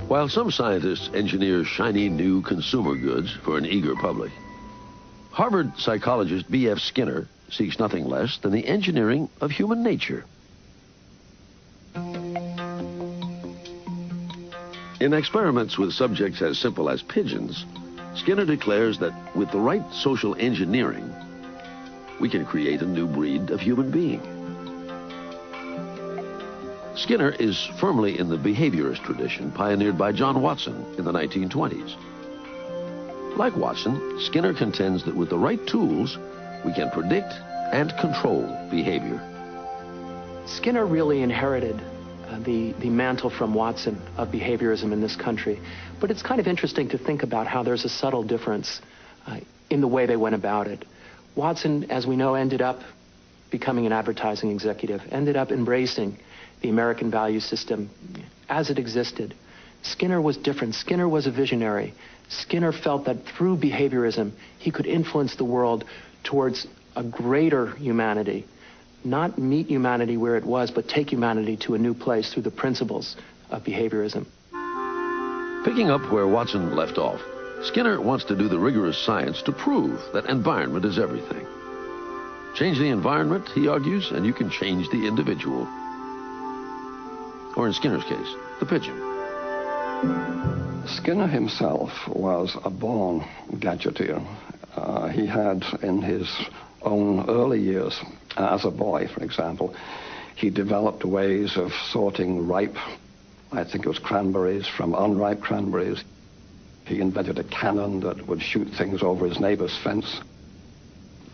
While some scientists engineer shiny new consumer goods for an eager public, Harvard psychologist B.F. Skinner seeks nothing less than the engineering of human nature. In experiments with subjects as simple as pigeons, Skinner declares that with the right social engineering, we can create a new breed of human being. Skinner is firmly in the behaviorist tradition pioneered by John Watson in the 1920s. Like Watson, Skinner contends that with the right tools, we can predict and control behavior. Skinner really inherited the mantle from Watson of behaviorism in this country. But it's kind of interesting to think about how there's a subtle difference in the way they went about it. Watson, as we know, ended up becoming an advertising executive, ended up embracing the American value system as it existed. Skinner was different. Skinner was a visionary. Skinner felt that through behaviorism, he could influence the world towards a greater humanity. Not meet humanity where it was, but take humanity to a new place through the principles of behaviorism. Picking up where Watson left off, Skinner wants to do the rigorous science to prove that environment is everything. Change the environment, he argues, and you can change the individual. Or in Skinner's case, the pigeon. Skinner himself was a born gadgeteer. He had, in his own early years, as a boy, for example, he developed ways of sorting ripe, I think it was cranberries, from unripe cranberries. He invented a cannon that would shoot things over his neighbor's fence.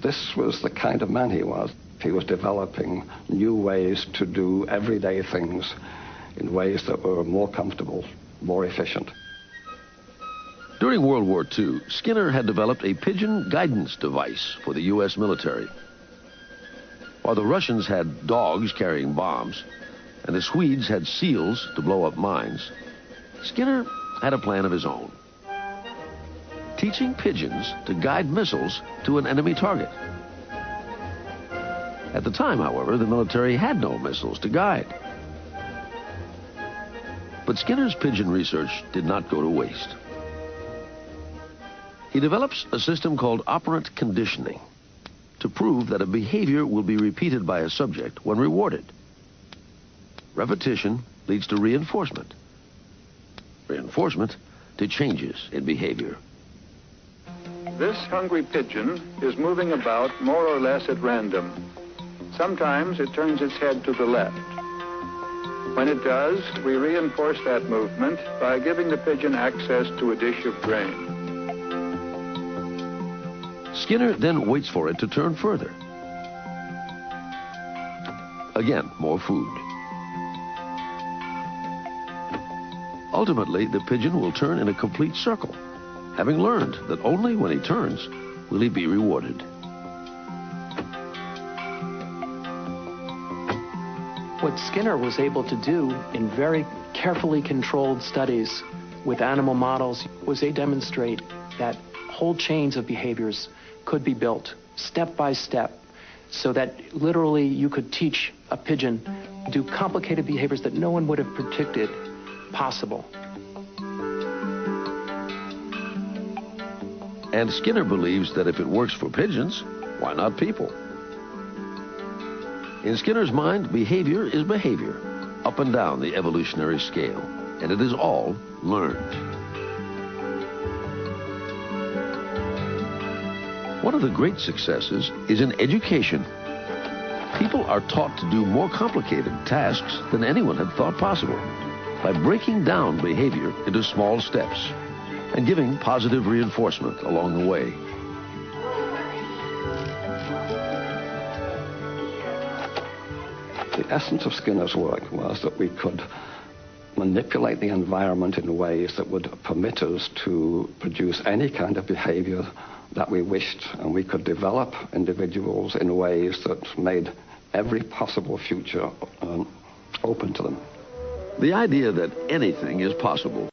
This was the kind of man he was. He was developing new ways to do everyday things in ways that were more comfortable, more efficient. During World War II, Skinner had developed a pigeon guidance device for the U.S. military. While the Russians had dogs carrying bombs, and the Swedes had seals to blow up mines, Skinner had a plan of his own. Teaching pigeons to guide missiles to an enemy target. At the time, however, the military had no missiles to guide. But Skinner's pigeon research did not go to waste. He develops a system called operant conditioning to prove that a behavior will be repeated by a subject when rewarded. Repetition leads to reinforcement. Reinforcement to changes in behavior. This hungry pigeon is moving about more or less at random. Sometimes it turns its head to the left. When it does, we reinforce that movement by giving the pigeon access to a dish of grain. Skinner then waits for it to turn further. Again, more food. Ultimately, the pigeon will turn in a complete circle, having learned that only when he turns will he be rewarded. What Skinner was able to do in very carefully controlled studies with animal models was they demonstrate that whole chains of behaviors could be built step by step so that literally you could teach a pigeon to do complicated behaviors that no one would have predicted possible. And Skinner believes that if it works for pigeons, why not people? In Skinner's mind, behavior is behavior, up and down the evolutionary scale, and it is all learned. One of the great successes is in education. People are taught to do more complicated tasks than anyone had thought possible by breaking down behavior into small steps and giving positive reinforcement along the way. The essence of Skinner's work was that we could manipulate the environment in ways that would permit us to produce any kind of behavior that we wished, and we could develop individuals in ways that made every possible future open to them. The idea that anything is possible